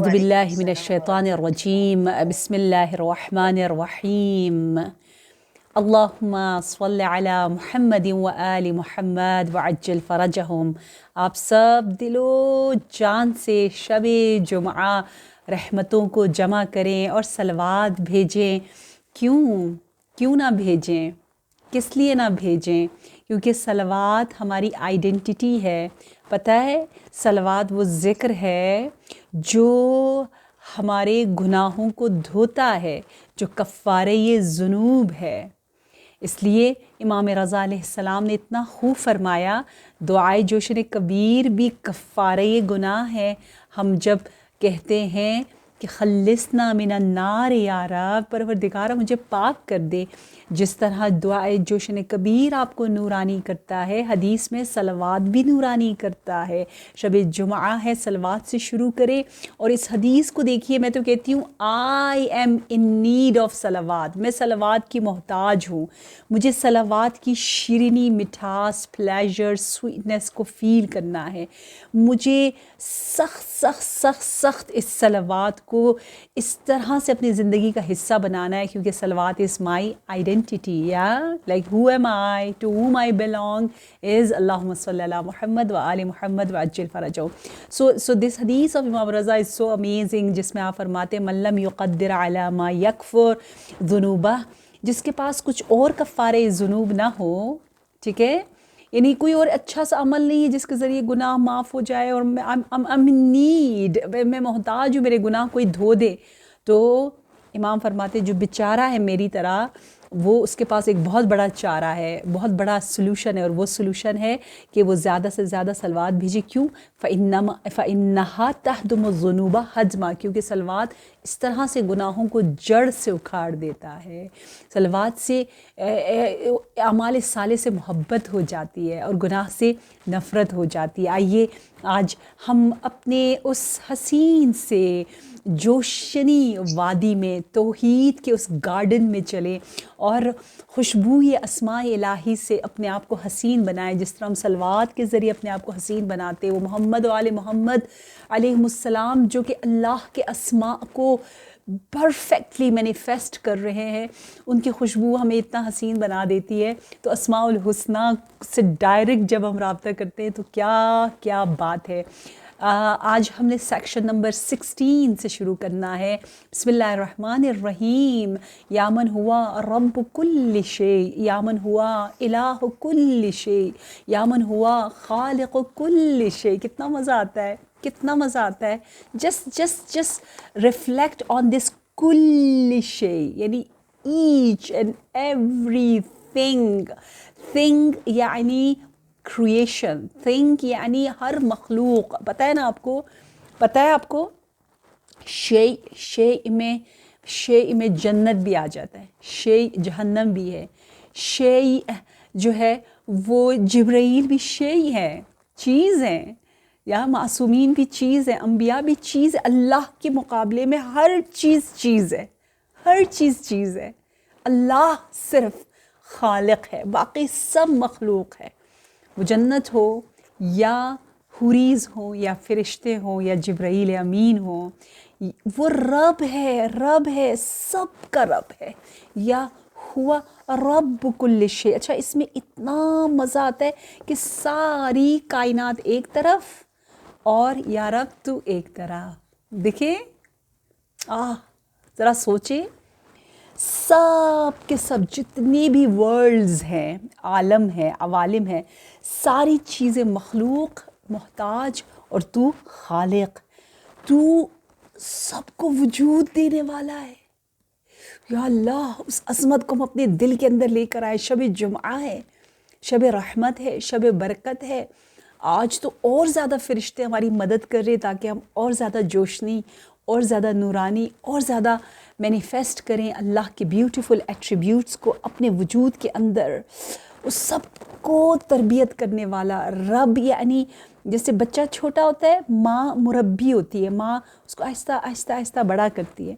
اعوذ باللہ من الشیطان الرجیم بسم اللہ الرحمن الرحیم اللہم صل علی محمد و آل محمد وعجل فرجہم۔ آپ سب دل و جان سے شب جمعہ رحمتوں کو جمع کریں اور صلوات بھیجیں۔ کیوں نہ بھیجیں؟ کس لیے نہ بھیجیں؟ کیونکہ صلوات ہماری آئیڈینٹی ہے۔ پتہ ہے صلوات وہ ذکر ہے جو ہمارے گناہوں کو دھوتا ہے، جو کفارہ ذنوب ہے۔ اس لیے امام رضا علیہ السلام نے اتنا خوب فرمایا، دعائے جوشن کبیر بھی کفارہ گناہ ہے۔ ہم جب کہتے ہیں کہ خلصنا من النار یا رب، پروردگارہ مجھے پاک کر دے، جس طرح دعائے جوشن کبیر آپ کو نورانی کرتا ہے، حدیث میں صلوات بھی نورانی کرتا ہے۔ شب جمعہ ہے، صلوات سے شروع کرے اور اس حدیث کو دیکھیے۔ میں تو کہتی ہوں I am in need of صلوات، میں صلوات کی محتاج ہوں۔ مجھے صلوات کی شیرینی، مٹھاس، پلیجر، سویٹنس کو فیل کرنا ہے۔ مجھے سخت اس صلوات کو اس طرح سے اپنی زندگی کا حصہ بنانا ہے، کیونکہ صلوات از مائی آئیڈینٹی، یا like who am I, to whom I belong is اللہم صلی علی محمد و آل محمد وعجل فرجہم۔ So this hadith of Imam Raza is so amazing، جس میں آپ فرماتے ہیں من لم یقدر علی ما یکفر ذنوبہ، جس کے پاس کچھ اور کفارہ ذنوب نہ ہو، ٹھیک ہے، یعنی کوئی اور اچھا سا عمل نہیں ہے جس کے ذریعے گناہ معاف ہو جائے، اور میں محتاج ہوں، میرے گناہ کوئی دھو دے، تو امام فرماتے جو بیچارہ ہے میری طرح، وہ اس کے پاس ایک بہت بڑا چارہ ہے، بہت بڑا سلوشن ہے، اور وہ سلوشن ہے کہ وہ زیادہ سے زیادہ صلوات بھیجے۔ کیوں؟ فَإِنَّهَا تَهْدُمُ الذُّنُوبَ حَجْمًا، کیونکہ صلوات اس طرح سے گناہوں کو جڑ سے اکھاڑ دیتا ہے۔ صلوات سے اعمال صالح سے محبت ہو جاتی ہے اور گناہ سے نفرت ہو جاتی ہے۔ آئیے آج ہم اپنے اس حسین سے جوشنی وادی میں، توحید کے اس گارڈن میں چلیں اور خوشبوئے اسماء الہی سے اپنے آپ کو حسین بنائیں، جس طرح ہم صلوات کے ذریعے اپنے آپ کو حسین بناتے۔ وہ محمد و آل محمد علیہ السلام جو کہ اللہ کے اسماء کو پرفیکٹلی مینیفیسٹ کر رہے ہیں، ان کی خوشبو ہمیں اتنا حسین بنا دیتی ہے۔ تو اسماء الحسنہ سے ڈائریکٹ جب ہم رابطہ کرتے ہیں تو کیا بات ہے۔ آج ہم نے سیکشن نمبر 16 سے شروع کرنا ہے۔ بسم اللہ الرحمن الرحیم۔ یا من ہوا رب کل شیء، یا من ہوا الہ کل شیء، یا من ہوا خالق کل شیء۔ کتنا مزہ آتا ہے، کتنا مزہ آتا ہے۔ just reflect on this کل شیء، یعنی each and everything، thing یعنی کریشن، تھنک یعنی ہر مخلوق۔ پتہ ہے نا آپ کو، پتہ ہے آپ کو، شیء میں جنت بھی آ جاتا ہے، شیء جہنم بھی ہے، شیء جو ہے وہ جبرائیل بھی شیء ہے، چیز ہے، یا معصومین بھی چیز ہے، انبیاء بھی چیز ہے۔ اللہ کے مقابلے میں ہر چیز ہے، ہر چیز ہے۔ اللہ صرف خالق ہے، باقی سب مخلوق ہے۔ وہ جنت ہو یا حوریز ہوں یا فرشتے ہوں یا جبرائیل امین ہوں، وہ رب ہے، سب کا رب ہے۔ یا ہوا رب کل شیء۔ اچھا، اس میں اتنا مزہ آتا ہے کہ ساری کائنات ایک طرف اور یا رب تو ایک طرف۔ دیکھیں، ذرا سوچیں، سب کے سب جتنے بھی ورلڈز ہیں، عالم ہے، عوالم ہے، ساری چیزیں مخلوق، محتاج، اور تو خالق، تو سب کو وجود دینے والا ہے۔ یا اللہ، اس عظمت کو ہم اپنے دل کے اندر لے کر آئے۔ شب جمعہ ہے، شب رحمت ہے، شب برکت ہے۔ آج تو اور زیادہ فرشتے ہماری مدد کر رہے تاکہ ہم اور زیادہ جوشنی، اور زیادہ نورانی، اور زیادہ مینیفیسٹ کریں اللہ کے بیوٹیفل ایٹریبیوٹس کو اپنے وجود کے اندر۔ اس سب کو تربیت کرنے والا رب، یعنی جیسے بچہ چھوٹا ہوتا ہے، ماں مربی ہوتی ہے، ماں اس کو آہستہ آہستہ بڑا کرتی ہے۔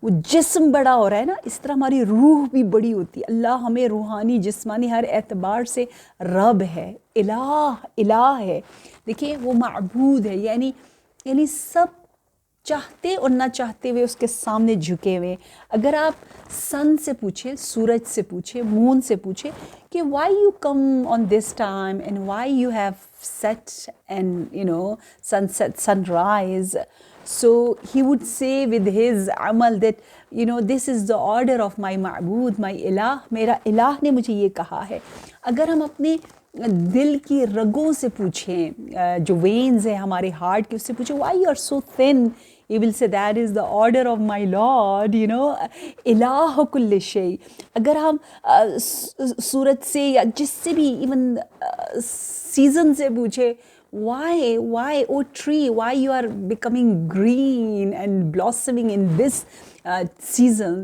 وہ جسم بڑا ہو رہا ہے نا، اس طرح ہماری روح بھی بڑی ہوتی ہے۔ اللہ ہمیں روحانی، جسمانی ہر اعتبار سے رب ہے، الہ ہے۔ دیکھیں، وہ معبود ہے، یعنی سب چاہتے اور نہ چاہتے ہوئے اس کے سامنے جھکے ہوئے. اگر آپ سن سے پوچھیں, سورج سے پوچھیں, مون سے پوچھیں کہ why you come on this time and why you have set and sunset, sunrise, so he would say with his amal that this is the order of my معبود, my الہ, میرا الہ نے مجھے یہ کہا ہے. اگر ہم اپنے دل کی رگوں سے پوچھیں, جو وینز ہیں ہمارے ہارٹ کی, اس سے پوچھیں why you are so thin, he will say that is the order of my Lord, الہ کل شیء. اگر ہم سورج سے یا جس سے بھی ایون سیزن سے پوچھیں why oh tree, why you are becoming green and blossoming in this season,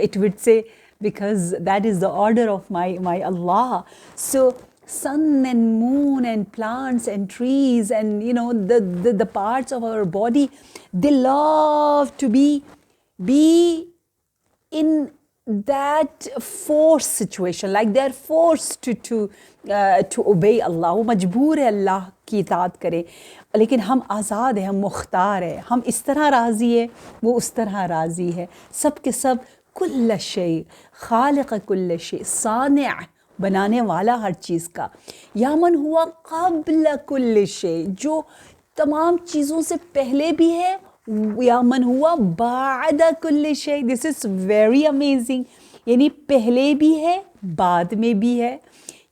it would say because that is the order of my Allah. So sun and moon and plants and trees and the parts of our body, they love to be in that forced situation, like they are forced to obey Allah. وہ مجبور ہے اللہ کی اطاعت کرے, لیکن ہم آزاد ہیں, ہم مختار ہیں, ہم اس طرح راضی ہے, وہ اس طرح راضی ہے. سب کے سب کل شیء, خالق کل شیء, صانع, بنانے والا ہر چیز کا. یا من ہوا قبل کل شیء, جو تمام چیزوں سے پہلے بھی ہے, یا من ہوا بعد کل شیء. دس از ویری امیزنگ, یعنی پہلے بھی ہے, بعد میں بھی ہے.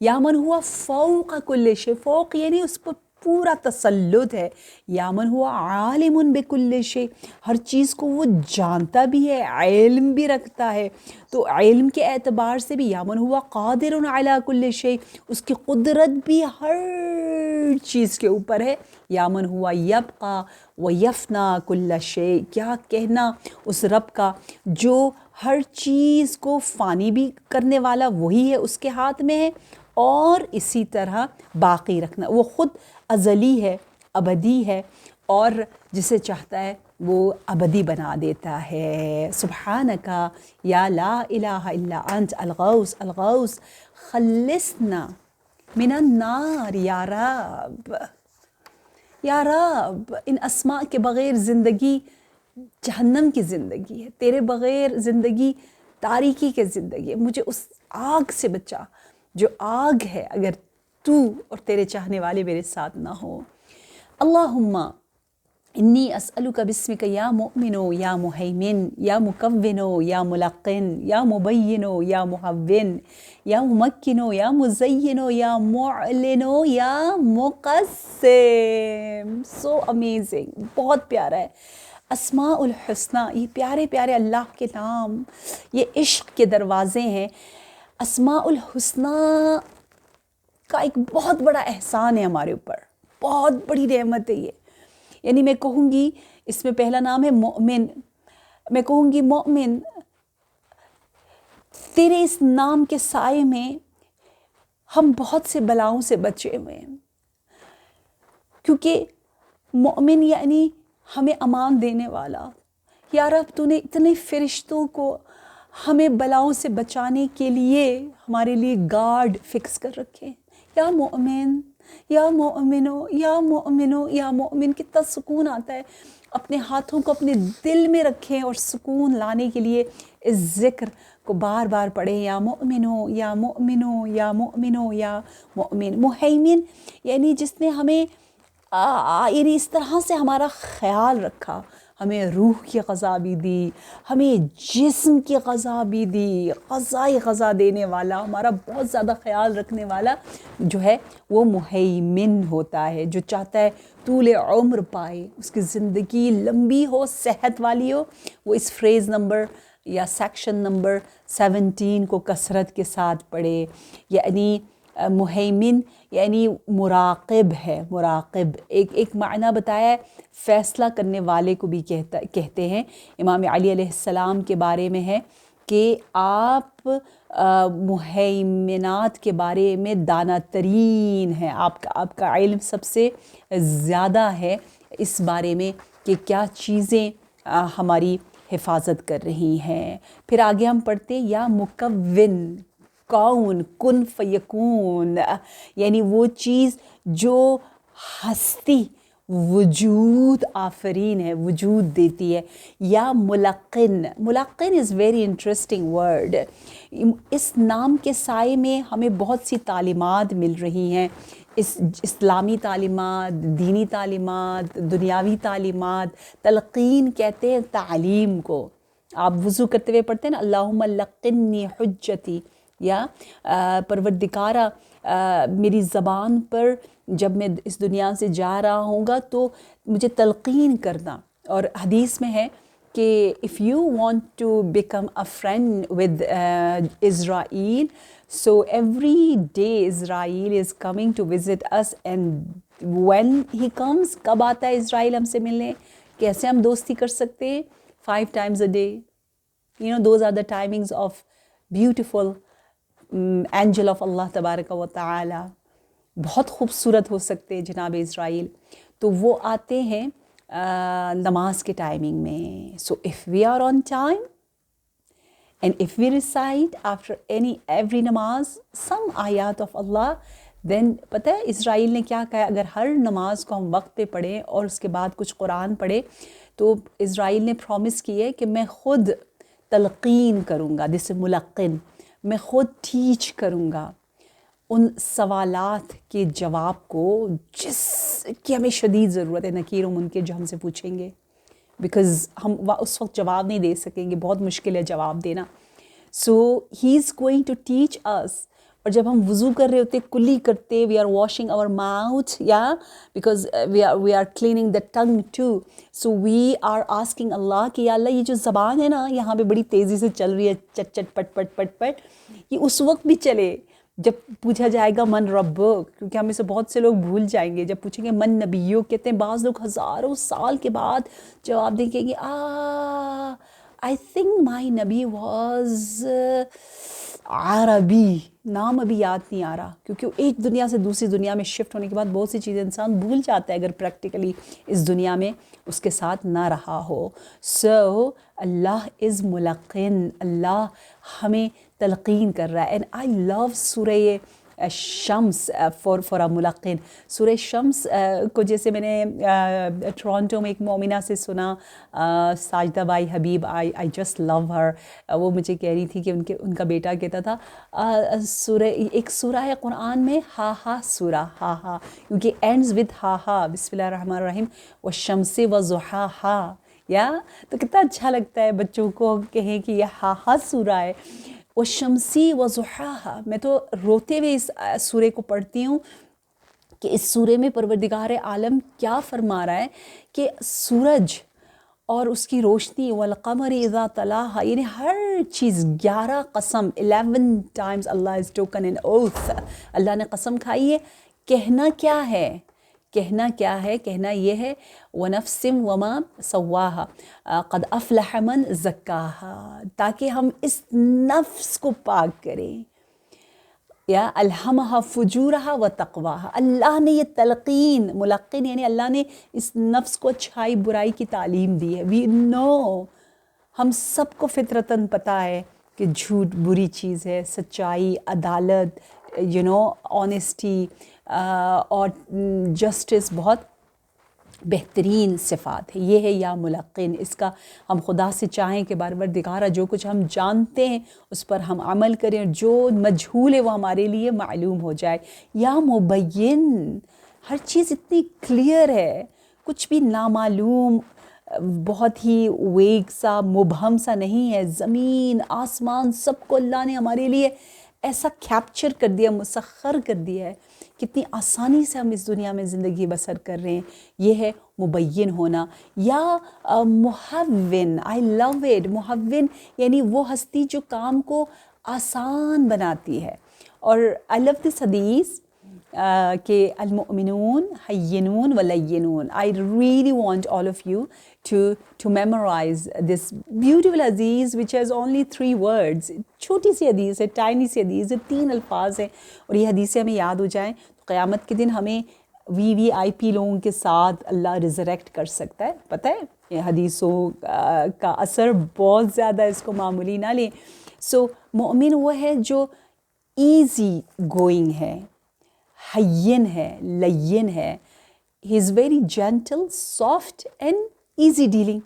یا من ہوا فوق کل شیء, فوق یعنی اس پر پورا تسلط ہے. یا من ہوا عالم بکل شیء, ہر چیز کو وہ جانتا بھی ہے, علم بھی رکھتا ہے. تو علم کے اعتبار سے بھی یا من ہوا قادر علی کل شیء, اس کی قدرت بھی ہر چیز کے اوپر ہے. یا من ہوا یبقی و یفنا کل شیء, کیا کہنا اس رب کا جو ہر چیز کو فانی بھی کرنے والا وہی ہے, اس کے ہاتھ میں ہے, اور اسی طرح باقی رکھنا. وہ خود ازلی ہے, ابدی ہے, اور جسے چاہتا ہے وہ ابدی بنا دیتا ہے. سبحانکا یا لا الہ الا انت الغوث الغوث خلصنا من النار. یا رب, یا رب, ان اسماء کے بغیر زندگی جہنم کی زندگی ہے, تیرے بغیر زندگی تاریکی کی زندگی ہے. مجھے اس آگ سے بچا جو آگ ہے اگر تو اور تیرے چاہنے والے میرے ساتھ نہ ہو. اللہم انی اسألک بسمک یا مؤمن یا مہیمن یا مکون یا ملقن یا مبین یا محون یا ممکن یا مزین یا معلن یا مقسم. سو امیزنگ, بہت پیارا ہے. اسماء الحسنہ, یہ پیارے پیارے اللہ کے نام, یہ عشق کے دروازے ہیں. اسماء الحسنہ کا ایک بہت بڑا احسان ہے ہمارے اوپر, بہت بڑی نعمت ہے یہ. یعنی میں کہوں گی اس میں پہلا نام ہے مومن, میں کہوں گی مومن, تیرے اس نام کے سائے میں ہم بہت سے بلاؤں سے بچے ہوئے ہیں, کیونکہ مومن یعنی ہمیں امان دینے والا. یا رب, تو نے اتنے فرشتوں کو ہمیں بلاؤں سے بچانے کے لیے ہمارے لیے گارڈ فکس کر رکھے. یا مومن, یا مومنو, یا مومنو, یا مومن. کتنا سکون آتا ہے. اپنے ہاتھوں کو اپنے دل میں رکھیں اور سکون لانے کے لیے اس ذکر کو بار بار پڑھیں. یا مومنو, یا مومنو, یا مومنو, یا مومن. مہیمن یعنی جس نے ہمیں یعنی اس طرح سے ہمارا خیال رکھا, ہمیں روح کی غذا بھی دی, ہمیں جسم کی غذا بھی دی. غذائے غذا دینے والا, ہمارا بہت زیادہ خیال رکھنے والا جو ہے وہ مہیمن ہوتا ہے, جو چاہتا ہے طول عمر پائے, اس کی زندگی لمبی ہو, صحت والی ہو. وہ اس فریز نمبر یا سیکشن نمبر 17 کو کثرت کے ساتھ پڑھے. یعنی مہیمن یعنی مراقب ہے. مراقب ایک معنی بتایا ہے, فیصلہ کرنے والے کو بھی کہتے ہیں. امام علی علیہ السلام کے بارے میں ہے کہ آپ مہیمنات کے بارے میں دانا ترین ہیں. آپ کا علم سب سے زیادہ ہے اس بارے میں کہ کیا چیزیں ہماری حفاظت کر رہی ہیں. پھر آگے ہم پڑھتے یا مکون, کون, کن فیکون, یعنی وہ چیز جو ہستی وجود آفرین ہے, وجود دیتی ہے. یا ملقن, ملقن از ویری انٹرسٹنگ ورڈ. اس نام کے سائے میں ہمیں بہت سی تعلیمات مل رہی ہیں, اسلامی تعلیمات, دینی تعلیمات, دنیاوی تعلیمات. تلقین کہتے ہیں تعلیم کو. آپ وضو کرتے ہوئے پڑھتے ہیں نا اللہم لقنی حجتی, یا پروردگارا میری زبان پر جب میں اس دنیا سے جا رہا ہوں گا تو مجھے تلقین کرنا. اور حدیث میں ہے کہ if you want to become a friend with Israel, so every day Israel is coming to visit us, and when he comes, کب آتا ہے اسرائیل ہم سے ملنے, کیسے ہم دوستی کر سکتے ہیں, 5 times a day. You know, those are the timings of beautiful angel of اللہ تبارک و تعالی. بہت خوبصورت ہو سکتے ہیں جناب اسرائیل. تو وہ آتے ہیں نماز کے ٹائمنگ میں. So if we are on time and if we recite after every نماز سم آیات آف اللہ, دین پتہ ہے اسرائیل نے کیا کہا, اگر ہر نماز کو ہم وقت پہ پڑھیں اور اس کے بعد کچھ قرآن پڑھیں تو اسرائیل نے پرومس کی ہے کہ میں خود تلقین کروں گا. جس ملقن, میں خود ٹیچ کروں گا ان سوالات کے جواب کو جس کی ہمیں شدید ضرورت ہے, نکیر و منکر, جو ہم سے پوچھیں گے, بیکاز ہم اس وقت جواب نہیں دے سکیں گے, بہت مشکل ہے جواب دینا. So he is going to teach us. اور جب ہم وضو کر رہے ہوتے, کلی کرتے, we are washing our mouth, یا because we are cleaning the tongue too, so we are asking Allah کہ یا اللہ یہ جو زبان ہے نا یہاں پہ بڑی تیزی سے چل رہی ہے, چٹ چٹ پٹ پٹ پٹ پٹ, یہ اس وقت بھی چلے جب پوچھا جائے گا من ربک, کیونکہ ہمیں سے بہت سے لوگ بھول جائیں گے. جب پوچھیں گے من نبیو, کہتے ہیں بعض لوگ ہزاروں سال کے بعد جواب دیں گے آئی تھنک مائی نبی واز عربی, نام ابھی یاد نہیں آ رہا, کیونکہ ایک دنیا سے دوسری دنیا میں شفٹ ہونے کے بعد بہت سی چیزیں انسان بھول جاتا ہے اگر پریکٹیکلی اس دنیا میں اس کے ساتھ نہ رہا ہو. سو اللہ از ملقن, اللہ ہمیں تلقین کر رہا ہے. اینڈ آئی لو سورہ شمس فار اے ملقن. سورہ شمس کو جیسے میں نے ٹورانٹو میں ایک مومنہ سے سنا, Sajida by Habib, I just love her. وہ مجھے کہہ رہی تھی کہ ان کا بیٹا کہتا تھا ایک سورہ ہے قرآن میں, ہا ہا سورہ, ہا ہا, کیونکہ اینڈز ود ہا ہا, بسم اللہ الرحمن الرحیم, والشمس وضحاہا. یا تو کتنا اچھا لگتا ہے بچوں کو کہیں کہ یہ ہا ہا سورہ ہے, والشمسی وضحاہا. میں تو روتے ہوئے اس سورے کو پڑھتی ہوں کہ اس سورے میں پروردگار عالم کیا فرما رہا ہے کہ سورج اور اس کی روشنی, والقمر اذا تلاہا, یعنی ہر چیز, 11 قسم, 11 times Allah has taken an oath, اللہ نے قسم کھائی ہے. کہنا کیا ہے, کہنا کیا ہے, کہنا یہ ہے وَنَفْسٍ وَمَا سَوَّاهَا قَدْ أَفْلَحَ مَنْ زَكَّاهَا, تاکہ ہم اس نفس کو پاک کریں. یا الہمہا فجورہا و تقواہا, اللہ نے یہ تلقین, ملقن یعنی اللہ نے اس نفس کو اچھائی برائی کی تعلیم دی ہے. وی نو, ہم سب کو فطرتاً پتہ ہے کہ جھوٹ بری چیز ہے, سچائی, عدالت, آنیسٹی اور جسٹس بہت بہترین صفات ہے. یہ ہے یا ملقن. اس کا ہم خدا سے چاہیں کہ پروردگارا جو کچھ ہم جانتے ہیں اس پر ہم عمل کریں, جو مجہول ہے وہ ہمارے لیے معلوم ہو جائے. یا مبین, ہر چیز اتنی کلیئر ہے, کچھ بھی نامعلوم, بہت ہی ویگ سا, مبہم سا نہیں ہے. زمین آسمان سب کو اللہ نے ہمارے لیے ایسا کیپچر کر دیا, مسخر کر دیا ہے, کتنی آسانی سے ہم اس دنیا میں زندگی بسر کر رہے ہیں. یہ ہے مبین ہونا. یا محون, آئی لو اٹ, محون یعنی وہ ہستی جو کام کو آسان بناتی ہے. اور آئی لو دس حدیث کہ المؤمنون حینون ولینون. I really want all of you to memorize this beautiful hadith which has only 3 words. چھوٹی سی حدیث ہے, ٹائنی سی حدیث ہے, 3 الفاظ ہیں, اور یہ حدیثیں ہمیں یاد ہو جائیں تو قیامت کے دن ہمیں VIP لوگوں کے ساتھ اللہ ریزریکٹ کر سکتا ہے. پتہ ہے یہ حدیثوں کا اثر بہت زیادہ, اس کو معمولی نہ لیں. سو مومن وہ ہے جو ایزی گوئنگ ہے, حین ہے, لین ہے, he is very gentle, soft and easy dealing,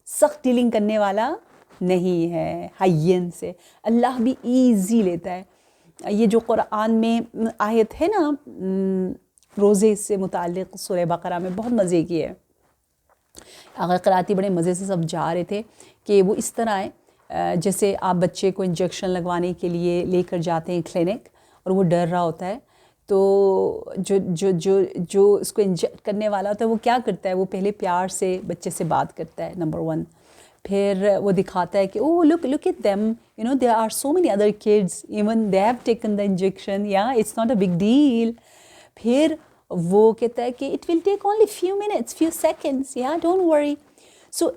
سخت ڈیلنگ کرنے والا نہیں ہے. حین سے اللہ بھی ایزی لیتا ہے. یہ جو قرآن میں آیت ہے نا روزے سے متعلق سورہ بقرہ میں, بہت مزے کی ہے. آغا قراتی بڑے مزے سے سب جا رہے تھے کہ وہ اس طرح ہے جیسے آپ بچے کو انجیکشن لگوانے کے لیے لے کر جاتے ہیں کلینک, اور وہ ڈر رہا ہوتا ہے, تو جو اس کو انجیکٹ کرنے والا ہوتا ہے وہ کیا کرتا ہے, وہ پہلے پیار سے بچے سے بات کرتا ہے, نمبر 1. پھر وہ دکھاتا ہے کہ oh look at them, you know there are so many other kids even they have taken the injection, yeah it's not a big deal. پھر وہ کہتا ہے کہ it will take only few minutes, few seconds, yeah don't worry. So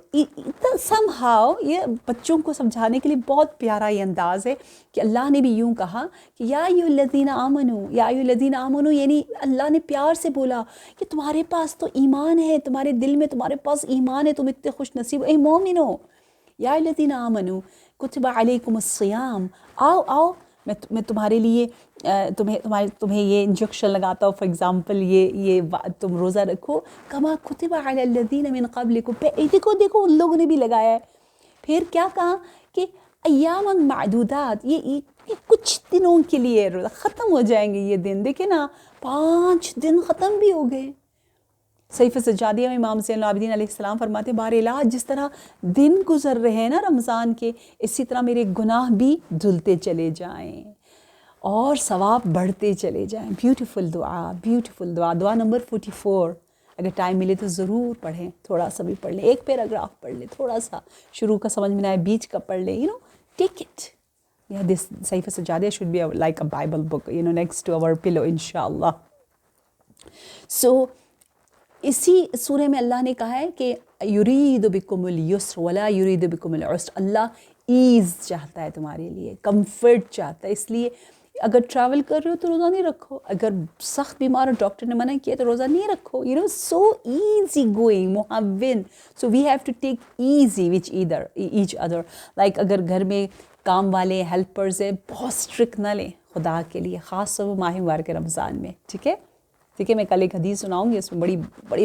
some how یہ بچوں کو سمجھانے کے لیے بہت پیارا یہ انداز ہے کہ اللہ نے بھی یوں کہا کہ یا ایھا الذین آمنو, یا ایھا الذین آمنو, یعنی اللہ نے پیار سے بولا کہ تمہارے پاس تو ایمان ہے, تمہارے دل میں تمہارے پاس ایمان ہے, تم اتنے خوش نصیب, اے مومنو, یا ایھا الذین آمنو کتب علیکم الصیام, آؤ میں تمہارے لیے تمہیں یہ انجیکشن لگاتا ہوں, فار ایگزامپل یہ تم روزہ رکھو, کما کتب علی الذین من قبلکم, دیکھو ان لوگوں نے بھی لگایا ہے. پھر کیا کہا کہ ایام معدودات, یہ کچھ دنوں کے لیے روزہ, ختم ہو جائیں گے یہ دن. دیکھیں نا 5 دن ختم بھی ہو گئے. صحیفہ سجادیہ میں امام حسین العابدین علیہ السلام فرماتے ہیں باراللہ جس طرح دن گزر رہے ہیں نا رمضان کے, اسی طرح میرے گناہ بھی دھلتے چلے جائیں اور ثواب بڑھتے چلے جائیں. بیوٹیفل دعا, بیوٹیفل دعا. دعا نمبر 44, اگر ٹائم ملے تو ضرور پڑھیں, تھوڑا سا بھی پڑھ لیں, ایک پیراگراف پڑھ لیں, تھوڑا سا شروع کا سمجھ میں نہ آئے بیچ کا پڑھ لیں, take it. This Sahifa Sajjadiya should be like a Bible book, next to our pillow inshallah. So اسی سورہ میں اللہ نے کہا ہے کہ یرید بکم الیسر ولا یرید بکم العسر, اللہ ایز چاہتا ہے تمہارے لیے, کمفرٹ چاہتا ہے. اس لیے اگر ٹریول کر رہے ہو تو روزہ نہیں رکھو, اگر سخت بیمار ہو ڈاکٹر نے منع کیا تو روزہ نہیں رکھو. سو ایزی گوئنگ, محون. So we have to take easy which each other. Like اگر گھر میں کام والے ہیلپرز ہیں, بہت اسٹرکٹ نہ لیں خدا کے لیے, خاص طور پر ماہ مبارک رمضان میں. ٹھیک ہے, میں کل ایک حدیث سناؤں گی, اس میں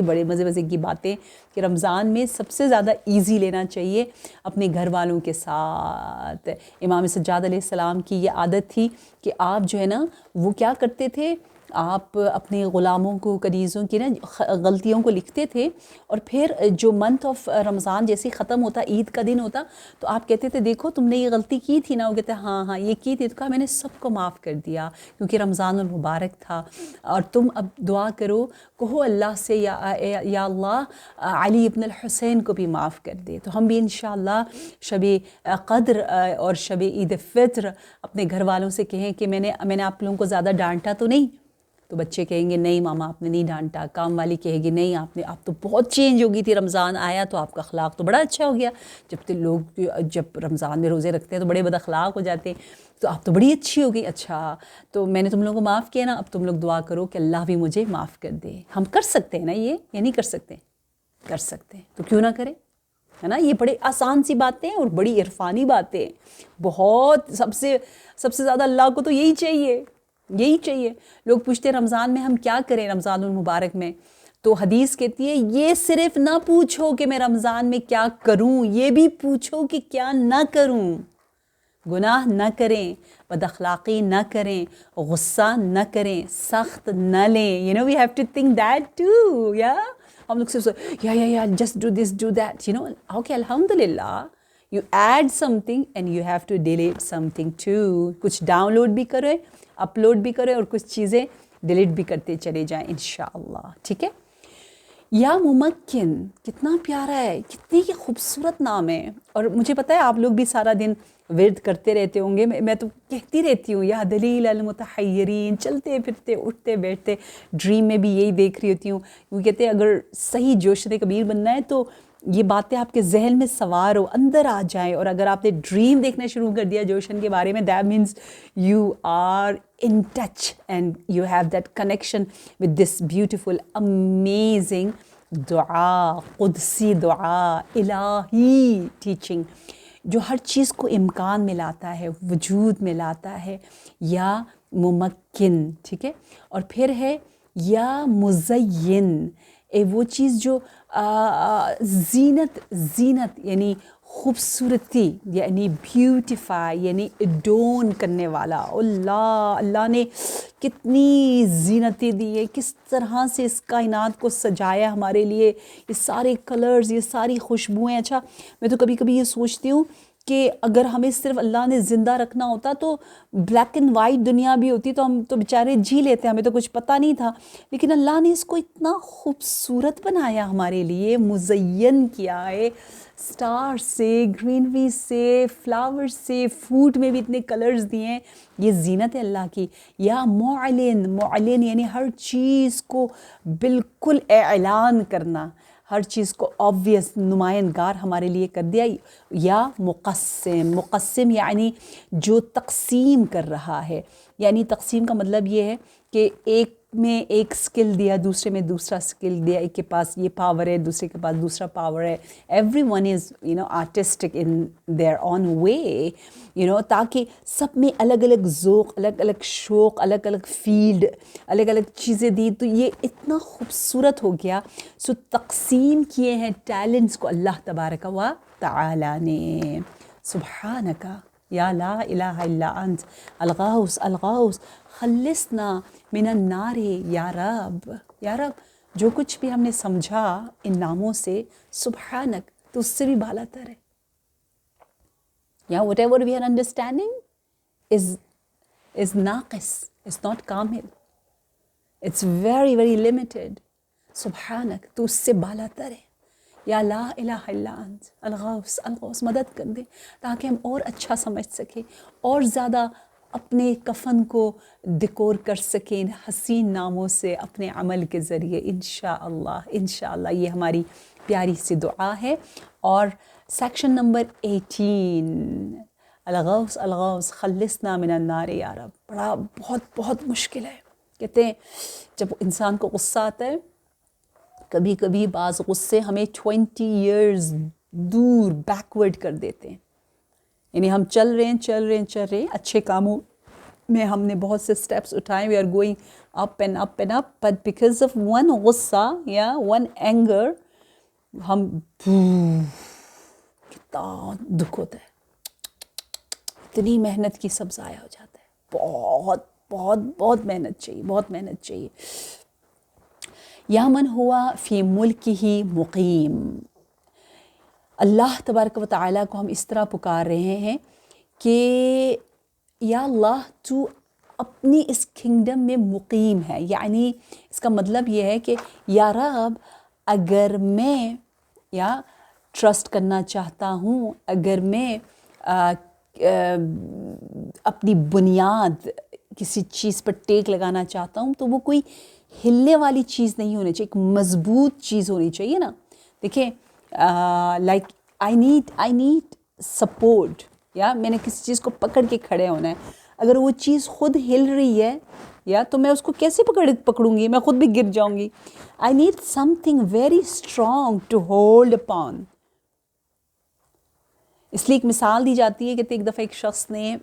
بڑے مزے کی باتیں کہ رمضان میں سب سے زیادہ ایزی لینا چاہیے اپنے گھر والوں کے ساتھ. امام سجاد علیہ السلام کی یہ عادت تھی کہ آپ جو ہے نا وہ کیا کرتے تھے, آپ اپنے غلاموں کو, کنیزوں کی نا غلطیوں کو لکھتے تھے, اور پھر جو منتھ آف رمضان جیسے ختم ہوتا, عید کا دن ہوتا, تو آپ کہتے تھے دیکھو تم نے یہ غلطی کی تھی نا, وہ کہتے ہیں ہاں یہ کی تھی. تو کہا میں نے سب کو معاف کر دیا کیونکہ رمضان المبارک تھا, اور تم اب دعا کرو, کہو اللہ سے یا اللہ علی ابن الحسین کو بھی معاف کر دے. تو ہم بھی انشاءاللہ شب قدر اور شب عید فطر اپنے گھر والوں سے کہیں کہ میں نے آپ لوگوں کو زیادہ ڈانٹا تو نہیں. تو بچے کہیں گے نہیں ماما آپ نے نہیں ڈانٹا. کام والی کہے گی نہیں آپ تو بہت چینج ہو گئی تھی, رمضان آیا تو آپ کا اخلاق تو بڑا اچھا ہو گیا. جب رمضان میں روزے رکھتے ہیں تو بڑے بد اخلاق ہو جاتے ہیں, تو آپ تو بڑی اچھی ہو گئی. اچھا تو میں نے تم لوگوں کو معاف کیا نا, اب تم لوگ دعا کرو کہ اللہ بھی مجھے معاف کر دے. ہم کر سکتے ہیں نا یہ, نہیں کر سکتے؟ کر سکتے ہیں, تو کیوں نہ کریں, ہے نا. یہ بڑے آسان سی باتیں اور بڑی عرفانی باتیں, بہت سب سے زیادہ اللہ کو تو یہی چاہیے. لوگ پوچھتے ہیں رمضان میں ہم کیا کریں, رمضان المبارک میں, تو حدیث کہتی ہے یہ صرف نہ پوچھو کہ میں رمضان میں کیا کروں, یہ بھی پوچھو کہ کیا نہ کروں. گناہ نہ کریں, بد اخلاقی نہ کریں, غصہ نہ کریں, سخت نہ لیں. we have to think that too. ہم لوگ صرف یا just do this do that. Okay, alhamdulillah. You add something and you have to delete something too. کچھ ڈاؤن لوڈ بھی کریں, اپلوڈ بھی کریں, اور کچھ چیزیں ڈیلیٹ بھی کرتے چلے جائیں انشاءاللہ. ٹھیک ہے. یا ممکن, کتنا پیارا ہے, کتنی خوبصورت نام ہے. اور مجھے پتہ ہے آپ لوگ بھی سارا دن ورد کرتے رہتے ہوں گے, میں تو کہتی رہتی ہوں یا دلیل المتحیرین, چلتے پھرتے اٹھتے بیٹھتے ڈریم میں بھی یہی دیکھ رہی ہوتی ہوں. وہ کہتے ہیں اگر صحیح جوشن کبیر بننا ہے تو یہ باتیں آپ کے ذہن میں سوار ہو, اندر آ جائیں. اور اگر آپ نے ڈریم دیکھنا شروع کر دیا جوشن کے بارے میں, that means you are in touch and you have that connection with this beautiful amazing دعا, قدسی دعا, الہی ٹیچنگ, جو ہر چیز کو امکان میں لاتا ہے, وجود میں لاتا ہے. یا ممکن, ٹھیک ہے. اور پھر ہے یا مزین, وہ چیز جو زینت یعنی خوبصورتی، یعنی بیوٹیفائی، یعنی اڈون کرنے والا. اللہ نے کتنی زینتیں دی ہے، کس طرح سے اس کائنات کو سجایا ہمارے لیے، یہ سارے کلرز، یہ ساری خوشبوئیں. اچھا میں تو کبھی کبھی یہ سوچتی ہوں کہ اگر ہمیں صرف اللہ نے زندہ رکھنا ہوتا تو بلیک اینڈ وائٹ دنیا بھی ہوتی تو ہم تو بیچارے جی لیتے، ہمیں تو کچھ پتہ نہیں تھا. لیکن اللہ نے اس کو اتنا خوبصورت بنایا ہمارے لیے، مزین کیا ہے، سٹار سے، گرینری سے، فلاور سے، فوڈ میں بھی اتنے کلرز دیے ہیں. یہ زینت ہے اللہ کی. یا معلن یعنی ہر چیز کو بالکل اعلان کرنا، ہر چیز کو آبویس نمائندگار ہمارے لیے کر دیا. یا مقسم یعنی جو تقسیم کر رہا ہے. یعنی تقسیم کا مطلب یہ ہے کہ ایک میں ایک سکل دیا، دوسرے میں دوسرا سکل دیا، ایک کے پاس یہ پاور ہے، دوسرے کے پاس دوسرا پاور ہے. Everyone is artistic in their own way, تاکہ سب میں الگ الگ ذوق، الگ الگ شوق، الگ الگ فیلڈ، الگ الگ چیزیں دی. تو یہ اتنا خوبصورت ہو گیا. سو تقسیم کیے ہیں ٹیلنٹس کو اللہ تبارک و تعالی نے. سبحانک یا لا الہ الا انت الغوث خلصنا من النار. یا رب جو کچھ بھی ہم نے سمجھا ان ناموں سے، سبحانک تو اس سے بھی بالا تر ہے. یا whatever we are understanding is ناقص, it's not Kamil, it's very very limited. سبحانک تو اس سے بالا تر ہے. یا لا الہ الا انت الغوث مدد کر دے تاکہ ہم اور اچھا سمجھ سکیں، اور زیادہ اپنے کفن کو ڈیکور کر سکیں حسین ناموں سے اپنے عمل کے ذریعے. انشاءاللہ یہ ہماری پیاری سی دعا ہے. اور سیکشن نمبر 18 الغوث خلصنا من النار. یا رب بہت مشکل ہے. کہتے ہیں جب انسان کو غصہ آتا ہے، کبھی کبھی بعض غصے ہمیں 20 years دور بیکورڈ کر دیتے ہیں. یعنی ہم چل رہے ہیں اچھے کاموں میں ہم نے بہت سے سٹیپس اٹھائے، we are going up and up and up, but because of one غصہ یا ون اینگر ہم کتنا دکھ ہوتا ہے، اتنی محنت کی سب ضائع ہو جاتا ہے. بہت محنت چاہیے. یا من ہوا فی ملکہ مقیم. اللہ تبارک و تعالیٰ کو ہم اس طرح پکار رہے ہیں کہ یا اللہ تو اپنی اس کنگڈم میں مقیم ہے. یعنی اس کا مطلب یہ ہے کہ یا رب اگر میں یا ٹرسٹ کرنا چاہتا ہوں، اگر میں اپنی بنیاد کسی چیز پر ٹیک لگانا چاہتا ہوں تو وہ کوئی ہلنے والی چیز نہیں ہونی چاہیے، ایک مضبوط چیز ہونی چاہیے نا. دیکھیں لائک آئی نیڈ سپورٹ، یا میں نے کسی چیز کو پکڑ کے کھڑے ہونا ہے. اگر وہ چیز خود ہل رہی ہے یا تو میں اس کو کیسے پکڑوں گی، میں خود بھی گر جاؤں گی. I need something very strong to hold upon. اس لیے ایک مثال دی جاتی ہے کہ ایک دفعہ ایک شخص نے،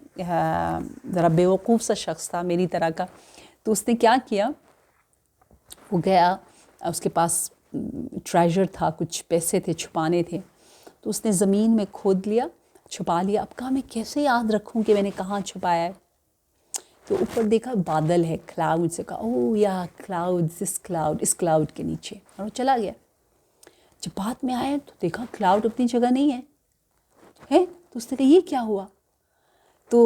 ذرا بیوقوف سا شخص تھا میری طرح کا، تو اس نے کیا کیا، وہ گیا، اس کے پاس ٹریجر تھا، کچھ پیسے تھے چھپانے تھے، تو اس نے زمین میں کھود لیا، چھپا لیا. اب کہا میں کیسے یاد رکھوں کہ میں نے کہاں چھپایا ہے. تو اوپر دیکھا بادل ہے، کلاؤڈ سے، کہا او یا کلاؤڈ، اس کلاؤڈ کے نیچے، اور وہ چلا گیا. جب بعد میں آئے تو دیکھا کلاؤڈ اپنی جگہ نہیں ہے. تو اس نے کہا یہ کیا ہوا. تو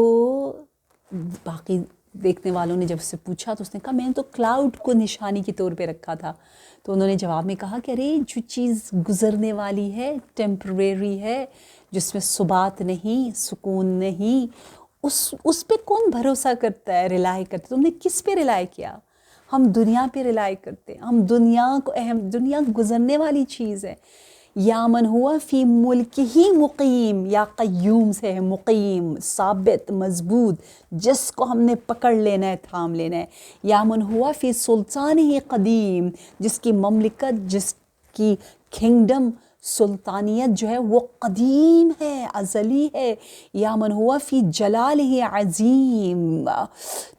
باقی دیکھنے والوں نے جب اس سے پوچھا تو اس نے کہا میں نے تو کلاؤڈ کو نشانی کے طور پہ رکھا تھا. تو انہوں نے جواب میں کہا کہ ارے جو چیز گزرنے والی ہے، ٹیمپریری ہے، جس میں ثبات نہیں، سکون نہیں، اس پہ کون بھروسہ کرتا ہے، ریلائی کرتا ہے. تم نے کس پہ ریلائی کیا؟ ہم دنیا پہ ریلائی کرتے ہیں. ہم دنیا گزرنے والی چیز ہے. یا من ہوا فی ملک ہی مقیم، یا قیوم سے ہے مقیم، ثابت، مضبوط، جس کو ہم نے پکڑ لینا ہے، تھام لینا ہے. یا من ہوا فی سلطان ہی قدیم، جس کی مملکت، جس کی کنگڈم، سلطانیت جو ہے وہ قدیم ہے، ازلی ہے. یا من ہوا فی جلال ہی عظیم،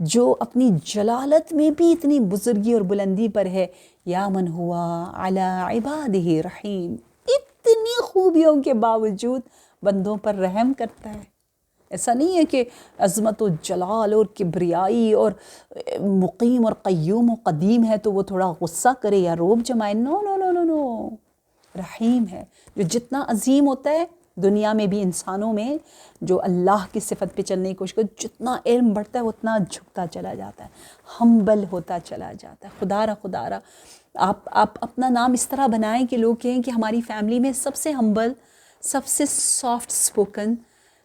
جو اپنی جلالت میں بھی اتنی بزرگی اور بلندی پر ہے. یا من ہوا علی عبادہ رحیم، اتنی خوبیوں کے باوجود بندوں پر رحم کرتا ہے. ایسا نہیں ہے کہ عظمت و جلال اور کبریائی اور مقیم اور قیوم و قدیم ہے تو وہ تھوڑا غصہ کرے یا روب جمائے. نو نو نو نو نو، رحیم ہے. جو جتنا عظیم ہوتا ہے دنیا میں بھی، انسانوں میں جو اللہ کی صفت پہ چلنے کی کوشش کرتے، جتنا علم بڑھتا ہے اتنا جھکتا چلا جاتا ہے، ہمبل ہوتا چلا جاتا ہے. خدا را آپ اپنا نام اس طرح بنائیں کہ لوگ کہیں کہ ہماری فیملی میں سب سے ہمبل، سب سے سافٹ سپوکن،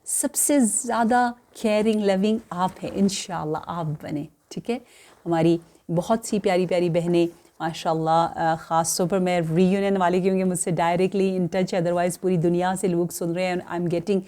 سب سے زیادہ کیئرنگ لونگ آپ ہیں. انشاءاللہ آپ بنیں. ٹھیک ہے. ہماری بہت سی پیاری پیاری بہنیں ماشاء اللہ، خاص طور پر میں ری یونین والے کیونکہ مجھ سے ڈائریکٹلی ان ٹچ، ادروائز پوری دنیا سے لوگ سن رہے ہیں. I am getting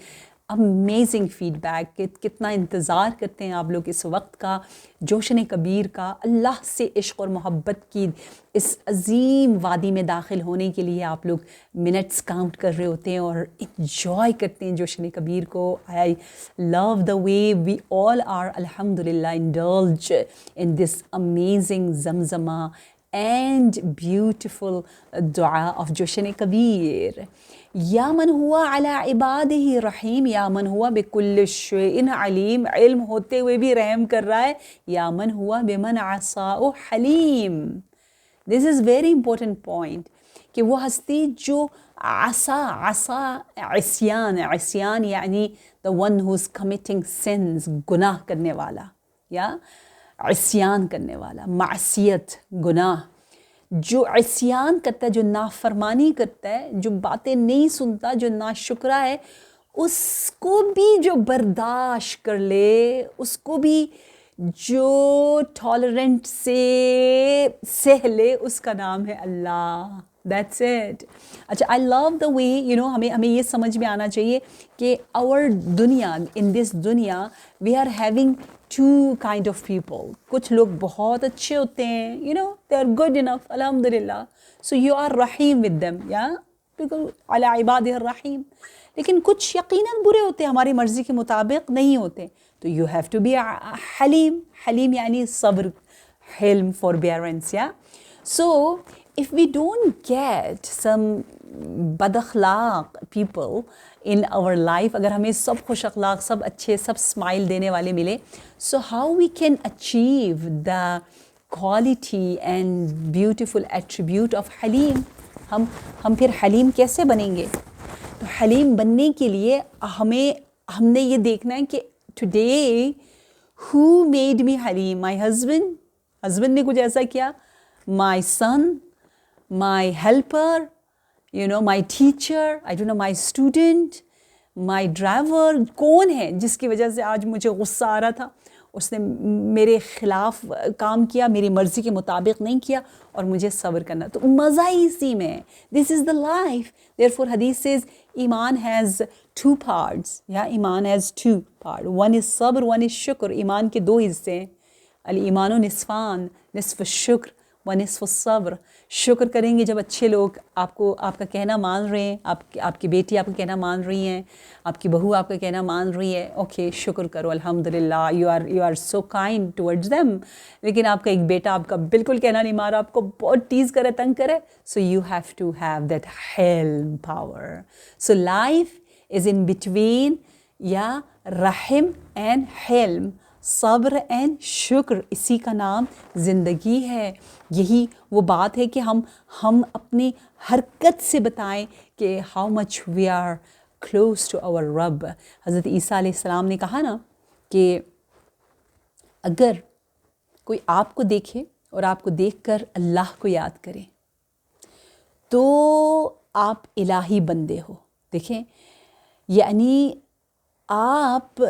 amazing feedback کہ کتنا انتظار کرتے ہیں آپ لوگ اس وقت کا، جوشن کبیر کا، اللہ سے عشق اور محبت کی اس عظیم وادی میں داخل ہونے کے لیے آپ لوگ منٹس کاؤنٹ کر رہے ہوتے ہیں اور انجوائے کرتے ہیں جوشن کبیر کو. I love the way we all are الحمدللہ انڈلج ان دس امیزنگ زمزمہ and beautiful dua of Jawshan Kabir. یا من ہوا علی عبادہ رحیم، یا من ہوا بکل شیء علیم، علم ہوتے ہوئے بھی رحم کر رہا ہے. یا من ہوا بمن عصاء حلیم. This is very important point کہ وہ ہستی جو عصیان یعنی the one who's committing sins، گناہ کرنے والا، یا عصیان کرنے والا، معصیت، گناہ. جو عصیان کرتا ہے، جو نافرمانی کرتا ہے، جو باتیں نہیں سنتا، جو ناشکرا ہے، اس کو بھی جو برداشت کر لے، اس کو بھی جو ٹالرنٹ سے سہ لے، اس کا نام ہے اللہ. That's it. اچھا، I love the way ہمیں یہ سمجھ میں آنا چاہیے کہ our دنیا، in this دنیا we are having two kind of people. کچھ لوگ بہت اچھے ہوتے ہیں، they are good enough الحمدللہ, so you are Rahim with them, because علی عباد الرحیم. لیکن کچھ یقیناً برے ہوتے ہیں، ہماری مرضی کے مطابق نہیں ہوتے، تو you have to be حلیم یعنی صبر، حلم، forbearance. So if we don't get some بد اخلاق people in our life، اگر ہمیں سب خوش اخلاق، سب اچھے، سب smile دینے والے ملے، so how we can achieve the quality and beautiful attribute of حلیم. ہم پھر حلیم کیسے بنیں گے؟ تو حلیم بننے کے لیے ہم نے یہ دیکھنا ہے کہ today who made me haleem? my husband نے کچھ ایسا کیا، my son، my helper، my teacher، I don't know، my student، my driver. کون ہے جس کی وجہ سے آج مجھے غصہ آ رہا تھا؟ اس نے میرے خلاف کام کیا، میری مرضی کے مطابق نہیں کیا، اور مجھے صبر کرنا. تو مزہ ہی اسی میں. This is the life. Therefore حدیث says ایمان has two parts. ایمان has two parts. One is صبر، one is شکر. ایمان کے دو حصے ہیں. الایمان نصفان، نصف الشکر و نصف الصبر. شکر کریں گے جب اچھے لوگ آپ کا کہنا مان رہے ہیں، آپ کی بیٹی آپ کا کہنا مان رہی ہیں، آپ کی بہو آپ کا کہنا مان رہی ہے، اوکے شکر کرو الحمدللہ، you are so kind towards them. لیکن آپ کا ایک بیٹا آپ کا بالکل کہنا نہیں مان رہا، آپ کو بہت ٹیز کرے، تنگ کرے، so you have to have that حلم power. So life is in between رحم اینڈ حلم، صبر اینڈ شکر. اسی کا نام زندگی ہے. یہی وہ بات ہے کہ ہم اپنی حرکت سے بتائیں کہ how much we are close to our رب. حضرت عیسیٰ علیہ السلام نے کہا نا کہ اگر کوئی آپ کو دیکھے اور آپ کو دیکھ کر اللہ کو یاد کرے تو آپ الہی بندے ہو. دیکھیں، یعنی آپ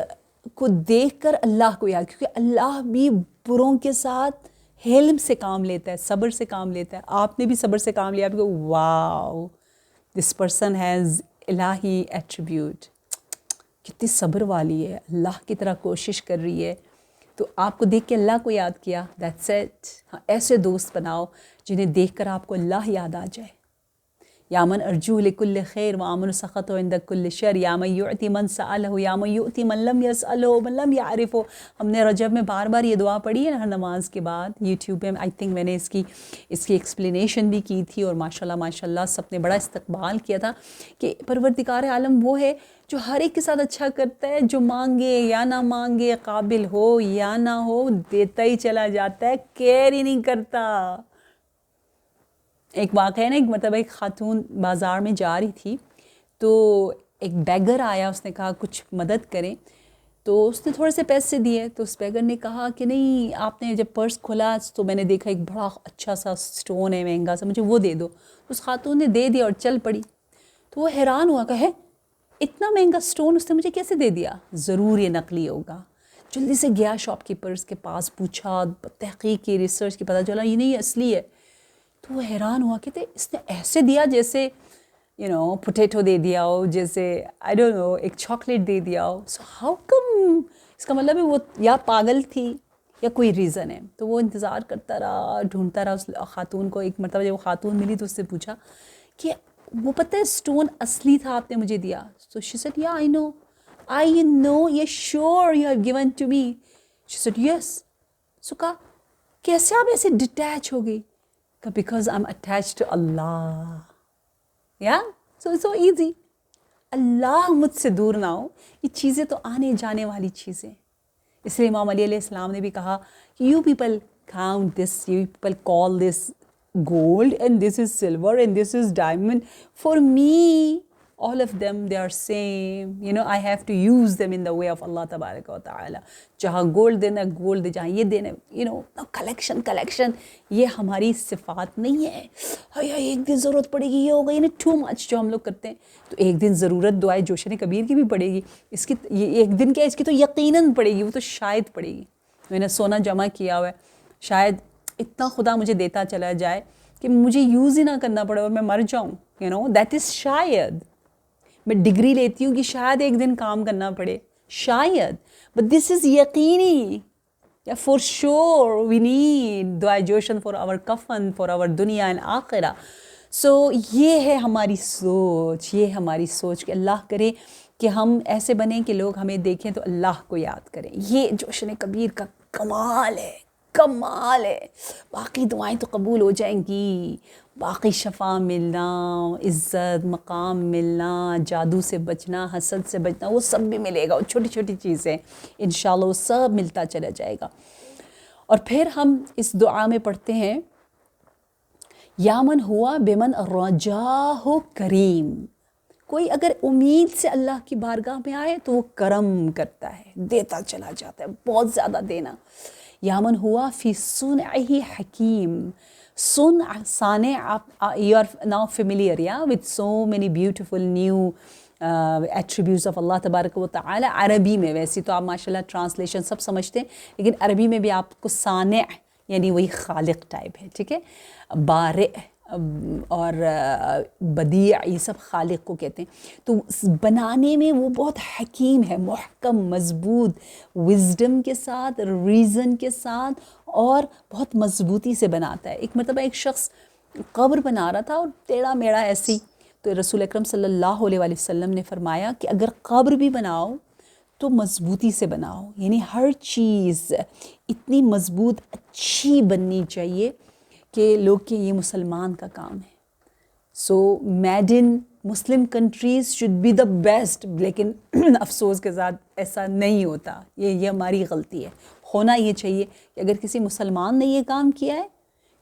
کو دیکھ کر اللہ کو یاد، کیونکہ اللہ بھی بروں کے ساتھ حلم سے کام لیتا ہے، صبر سے کام لیتا ہے. آپ نے بھی صبر سے کام لیا، آپ کو واو دس پرسن ہیز الہی ایٹریبیوٹ، کتنی صبر والی ہے، اللہ کی طرح کوشش کر رہی ہے. تو آپ کو دیکھ کے اللہ کو یاد کیا، دیٹس اٹ. ایسے دوست بناؤ جنہیں دیکھ کر آپ کو اللہ یاد آ جائے. یا من ارجو لکل خیر وآمن سخط عند کل شر یا من یعطی من سألہ یا من یؤتی من لم یسألہ من لم یعرفہ. ہم نے رجب میں بار بار یہ دعا پڑھی ہے ہر نماز کے بعد. یوٹیوب پہ آئی تھنک میں نے اس کی ایکسپلینیشن بھی کی تھی اور ماشاءاللہ سب نے بڑا استقبال کیا تھا کہ پروردگار عالم وہ ہے جو ہر ایک کے ساتھ اچھا کرتا ہے, جو مانگے یا نہ مانگے, قابل ہو یا نہ ہو, دیتا ہی چلا جاتا ہے, کیئر ہی نہیں کرتا. ایک واقعہ ہے نا, ایک مرتبہ ایک خاتون بازار میں جا رہی تھی تو ایک بیگر آیا, اس نے کہا کچھ مدد کریں, تو اس نے تھوڑے سے پیسے دیے. تو اس بیگر نے کہا کہ نہیں, آپ نے جب پرس کھولا تو میں نے دیکھا ایک بڑا اچھا سا سٹون ہے مہنگا سا, مجھے وہ دے دو. اس خاتون نے دے دیا اور چل پڑی. تو وہ حیران ہوا کہ ہے اتنا مہنگا سٹون اس نے مجھے کیسے دے دیا, ضرور یہ نقلی ہوگا. جلدی سے گیا شاپ کیپرز کے پاس, پوچھا, تحقیق کی, ریسرچ کی, پتہ چلا یہ نہیں اصلی ہے. تو وہ حیران ہوا کہ اس نے ایسے دیا جیسے پوٹیٹو دے دیا ہو, جیسے آئی ڈونٹ نو ایک چاکلیٹ دے دیا ہو. سو ہاؤ کم, اس کا مطلب ہے وہ یا پاگل تھی یا کوئی ریزن ہے. تو وہ انتظار کرتا رہا, ڈھونڈتا رہا اس خاتون کو. ایک مرتبہ جب وہ خاتون ملی تو اس سے پوچھا کہ وہ پتہ ہے سٹون اصلی تھا آپ نے مجھے دیا. So she said, yeah, I know, yeah, sure you have given to me. She said, yes. So کہا کیسے آپ ایسے ڈیٹیچ ہو گئی؟ کہا because I'm attached to Allah. Yeah, so it's so easy. اللہ مجھ سے دور نہ ہو. یہ چیزیں تو آنے جانے والی چیزیں. اس لیے امام علیہ السلام نے بھی کہا کہ you people count this, you people call this gold and this is silver and this is diamond. For me, all of them, they are same. I have to use them in the way of Allah tabaraka wa ta'ala. جہاں gold دینا gold, جہاں یہ دینا, collection یہ ہماری صفات نہیں ہے. ایک دن ضرورت پڑے گی, یہ ہوگا, ٹو مچ جو ہم لوگ کرتے ہیں. تو ایک دن ضرورت دعائے جوشن کبیر کی بھی پڑے گی. اس کی ایک دن کیا, اس کی تو یقیناً پڑے گی, وہ تو شاید پڑے گی. میں نے سونا جمع کیا ہوا ہے, شاید اتنا خدا مجھے دیتا چلا جائے کہ مجھے یوز ہی نہ کرنا پڑے اور میں مر جاؤں. دیٹ از شاید. میں ڈگری لیتی ہوں کہ شاید ایک دن کام کرنا پڑے, شاید, بٹ دس از یقینی. فور شور وی نیڈ دعائے جوشن فار آور کفن, فار آور دنیا اینڈ آخرہ. سو یہ ہے ہماری سوچ, یہ ہماری سوچ کہ اللہ کرے کہ ہم ایسے بنیں کہ لوگ ہمیں دیکھیں تو اللہ کو یاد کریں. یہ جوشن کبیر کا کمال ہے, کمال ہے. باقی دعائیں تو قبول ہو جائیں گی, باقی شفا ملنا, عزت مقام ملنا, جادو سے بچنا, حسد سے بچنا, وہ سب بھی ملے گا. وہ چھوٹی چھوٹی چیزیں انشاءاللہ وہ سب ملتا چلا جائے گا. اور پھر ہم اس دعا میں پڑھتے ہیں یا من ہوا بمن رجاہ کریم. کوئی اگر امید سے اللہ کی بارگاہ میں آئے تو وہ کرم کرتا ہے, دیتا چلا جاتا ہے, بہت زیادہ دینا. یا من ہوا فی صنعہ حکیم. صانع, you are now familiar, yeah, with so many beautiful new attributes of Allah تبارک و تعالی. عربی میں ویسے تو آپ ماشاءاللہ ٹرانسلیشن سب سمجھتے ہیں, لیکن عربی میں بھی آپ کو صانع یعنی وہی خالق ٹائپ ہے, ٹھیک ہے. بارئ اور بدیع, یہ سب خالق کو کہتے ہیں. تو بنانے میں وہ بہت حکیم ہے, محکم, مضبوط, وزڈم کے ساتھ, ریزن کے ساتھ, اور بہت مضبوطی سے بناتا ہے. ایک مرتبہ ایک شخص قبر بنا رہا تھا اور ٹیڑھا میڑھا ایسی, تو رسول اکرم صلی اللہ علیہ وسلم نے فرمایا کہ اگر قبر بھی بناؤ تو مضبوطی سے بناؤ, یعنی ہر چیز اتنی مضبوط اچھی بننی چاہیے کہ لوگ کہ یہ مسلمان کا کام ہے. So made in Muslim countries should be the best, لیکن افسوس کے ساتھ ایسا نہیں ہوتا. یہ ہماری غلطی ہے. ہونا یہ چاہیے کہ اگر کسی مسلمان نے یہ کام کیا ہے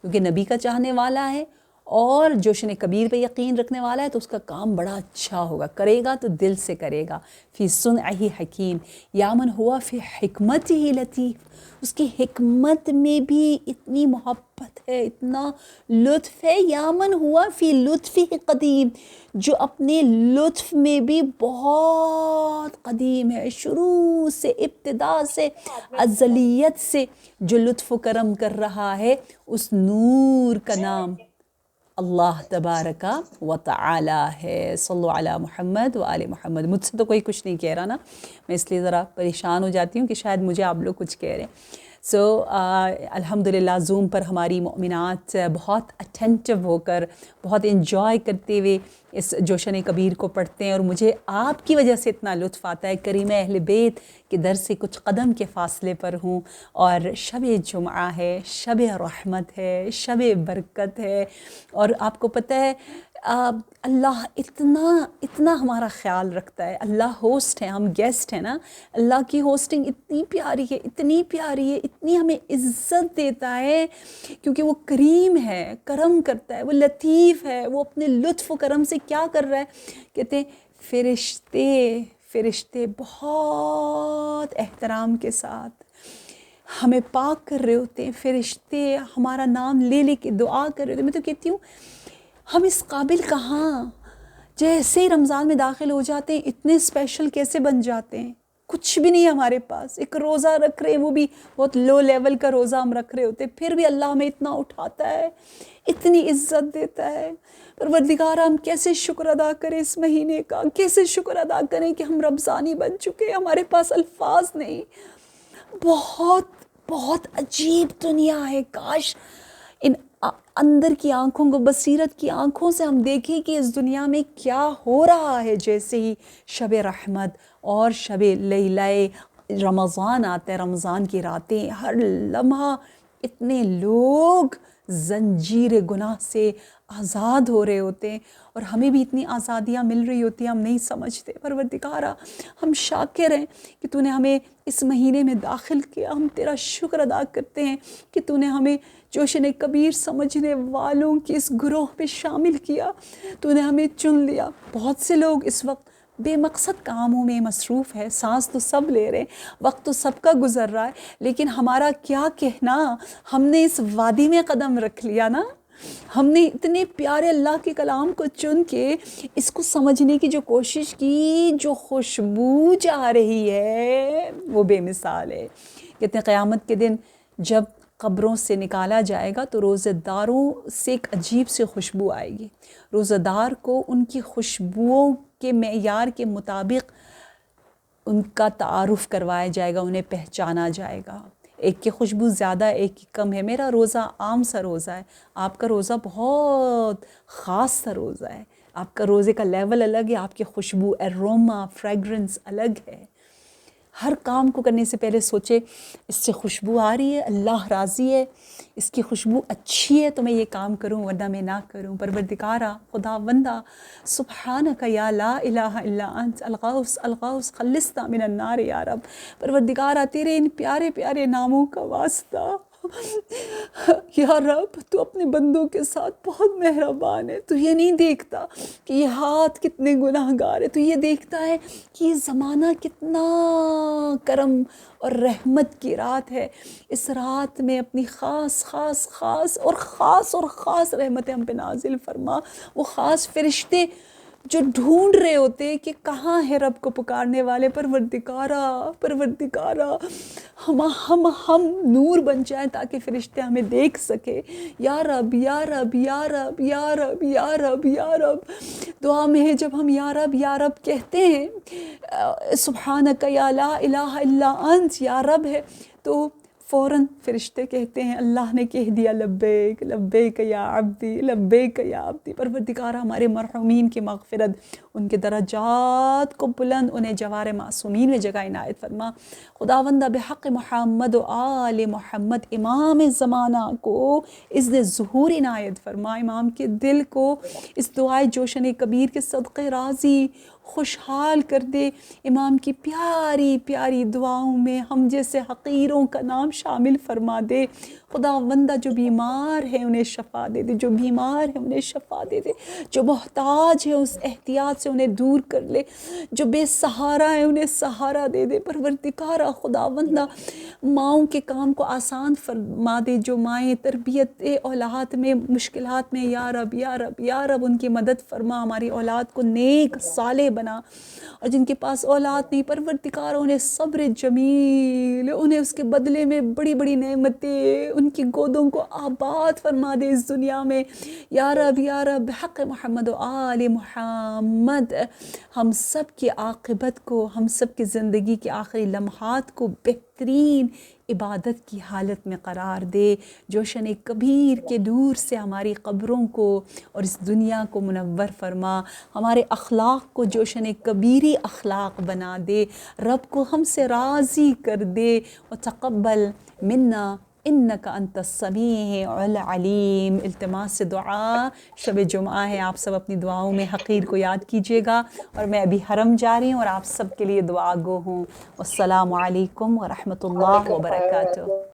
کیونکہ نبی کا چاہنے والا ہے اور جوشن کبیر پہ یقین رکھنے والا ہے, تو اس کا کام بڑا اچھا ہوگا, کرے گا تو دل سے کرے گا. فی صنعہ حکیم. یا من ہوا فی حکمتہ لطیف. اس کی حکمت میں بھی اتنی محبت ہے, اتنا لطف ہے. یا من ہوا فی لطفہ قدیم. جو اپنے لطف میں بھی بہت قدیم ہے, شروع سے, ابتدا سے, ازلیت سے جو لطف و کرم کر رہا ہے, اس نور کا نام اللہ تبارک و تعالی ہے. صلو علی محمد و آل محمد. مجھ سے تو کوئی کچھ نہیں کہہ رہا نا, میں اس لیے ذرا پریشان ہو جاتی ہوں کہ شاید مجھے آپ لوگ کچھ کہہ رہے ہیں. سو الحمدللہ زوم پر ہماری مومنات بہت اٹینٹیو ہو کر بہت انجوائے کرتے ہوئے اس جوشن کبیر کو پڑھتے ہیں، اور مجھے آپ کی وجہ سے اتنا لطف آتا ہے، کریم اہل بیت کے در سے کچھ قدم کے فاصلے پر ہوں، اور شب جمعہ ہے، شب رحمت ہے، شب برکت ہے، اور آپ کو پتہ ہے اللہ اتنا ہمارا خیال رکھتا ہے. اللہ ہوسٹ ہے، ہم گیسٹ ہیں نا. اللہ کی ہوسٹنگ اتنی پیاری ہے، اتنی پیاری ہے، اتنی ہمیں عزت دیتا ہے، کیونکہ وہ کریم ہے، کرم کرتا ہے، وہ لطیف ہے. وہ اپنے لطف و کرم سے کیا کر رہا ہے؟ کہتے ہیں فرشتے بہت احترام کے ساتھ ہمیں پاک کر رہے ہوتے ہیں. فرشتے ہمارا نام لے لے کے دعا کر رہے ہوتے ہیں. میں تو کہتی ہوں ہم اس قابل کہاں، جیسے ہی رمضان میں داخل ہو جاتے ہیں اتنے اسپیشل کیسے بن جاتے ہیں. کچھ بھی نہیں ہمارے پاس، ایک روزہ رکھ رہے ہیں، وہ بھی بہت لو لیول کا روزہ ہم رکھ رہے ہوتے ہیں، پھر بھی اللہ ہمیں اتنا اٹھاتا ہے، اتنی عزت دیتا ہے. پروردگارہ ہم کیسے شکر ادا کریں اس مہینے کا، کیسے شکر ادا کریں کہ ہم رمضانی بن چکے ہیں. ہمارے پاس الفاظ نہیں. بہت بہت عجیب دنیا ہے. کاش ان اندر کی آنکھوں کو، بصیرت کی آنکھوں سے ہم دیکھیں کہ اس دنیا میں کیا ہو رہا ہے. جیسے ہی شب رحمت اور شب لیلہ رمضان آتا ہے، رمضان کی راتیں، ہر لمحہ اتنے لوگ زنجیر گناہ سے آزاد ہو رہے ہوتے ہیں، اور ہمیں بھی اتنی آزادیاں مل رہی ہوتی ہیں، ہم نہیں سمجھتے. پروردگارہ ہم شاکر ہیں کہ تو نے ہمیں اس مہینے میں داخل کیا. ہم تیرا شکر ادا کرتے ہیں کہ تو نے ہمیں جوشن کبیر سمجھنے والوں کی اس گروہ پہ شامل کیا، تو نے ہمیں چن لیا. بہت سے لوگ اس وقت بے مقصد کاموں میں مصروف ہے، سانس تو سب لے رہے ہیں، وقت تو سب کا گزر رہا ہے، لیکن ہمارا کیا کہنا. ہم نے اس وادی میں قدم رکھ لیا نا، ہم نے اتنے پیارے اللہ کے کلام کو چن کے اس کو سمجھنے کی جو کوشش کی، جو خوشبو جا رہی ہے وہ بے مثال ہے. کہتے ہیں قیامت کے دن جب قبروں سے نکالا جائے گا تو روزہ داروں سے ایک عجیب سے خوشبو آئے گی. روزہ دار کو ان کی خوشبوؤں کے معیار کے مطابق ان کا تعارف کروایا جائے گا، انہیں پہچانا جائے گا. ایک کی خوشبو زیادہ، ایک کی کم ہے. میرا روزہ عام سا روزہ ہے، آپ کا روزہ بہت خاص سا روزہ ہے. آپ کا روزے کا لیول الگ ہے، آپ کی خوشبو، ایروما، فریگرنس الگ ہے. ہر کام کو کرنے سے پہلے سوچے اس سے خوشبو آ رہی ہے، اللہ راضی ہے، اس کی خوشبو اچھی ہے تو میں یہ کام کروں، ورنہ میں نہ کروں. پروردگارہ خدا بندہ سبحانک یا لا الہ الا انت الغوث الغوث خلصنا من النار یا رب. پروردگارہ تیرے ان پیارے پیارے ناموں کا واسطہ یا رب، تو اپنے بندوں کے ساتھ بہت مہربان ہے. تو یہ نہیں دیکھتا کہ یہ ہاتھ کتنے گناہ گار ہے، تو یہ دیکھتا ہے کہ یہ زمانہ کتنا کرم اور رحمت کی رات ہے. اس رات میں اپنی خاص خاص خاص اور خاص اور خاص رحمتیں ہم پہ نازل فرما. وہ خاص فرشتے جو ڈھونڈ رہے ہوتے کہ کہاں ہے رب کو پکارنے والے. پروردگارہ ہم نور بن جائیں تاکہ فرشتے ہمیں دیکھ سکے. یا رب یا رب یا رب یا رب یا رب یا رب. دعا میں ہے جب ہم یا رب کہتے ہیں، سبحانک یا لا الہ الا انت یا رب ہے، تو فوراً فرشتے کہتے ہیں، اللہ نے کہہ دیا لبیک لبیک یا عبدی لبیک یا عبدی. پروردگارہ ہمارے مرحومین کی مغفرت، ان کے درجات کو بلند، انہیں جوار معصومین میں جگہ عنایت فرما. خداوندہ بحق محمد و آل محمد امام زمانہ کو اذن ظہور عنایت فرما. امام کے دل کو اس دعائے جوشن کبیر کے صدقے راضی خوشحال کر دے. امام کی پیاری پیاری دعاؤں میں ہم جیسے حقیروں کا نام شامل فرما دے. خداوندہ جو بیمار ہیں انہیں شفا دے دے، جو بیمار ہیں انہیں شفا دے دے، جو محتاج ہیں اس احتیاط سے انہیں دور کر لے، جو بے سہارا ہیں انہیں سہارا دے دے. پروردگارہ خداوندہ ماؤں کے کام کو آسان فرما دے. جو مائیں تربیت اولاد میں مشکلات میں، یا رب یا رب یا رب ان کی مدد فرما. ہماری اولاد کو نیک صالح بنا، اور جن کے پاس اولاد نہیں پروردگار انہیں صبر جمیل، انہیں اس کے بدلے میں بڑی بڑی نعمتیں، ان کی گودوں کو آباد فرما دے اس دنیا میں. یا رب بحق محمد و آل محمد رحمت ہم سب کی عاقبت کو، ہم سب کی زندگی کے آخری لمحات کو بہترین عبادت کی حالت میں قرار دے، جوشن کبیر کے نور سے ہماری قبروں کو اور اس دنیا کو منور فرما، ہمارے اخلاق کو جوشن کبیری اخلاق بنا دے، رب کو ہم سے راضی کر دے، وتقبل منا انک انت السمیع العلیم۔ التماس سے دعا، شب جمعہ ہے، آپ سب اپنی دعاؤں میں حقیر کو یاد کیجیے گا، اور میں ابھی حرم جا رہی ہوں اور آپ سب کے لیے دعا گو ہوں۔ والسلام علیکم ورحمۃ اللہ وبرکاتہ۔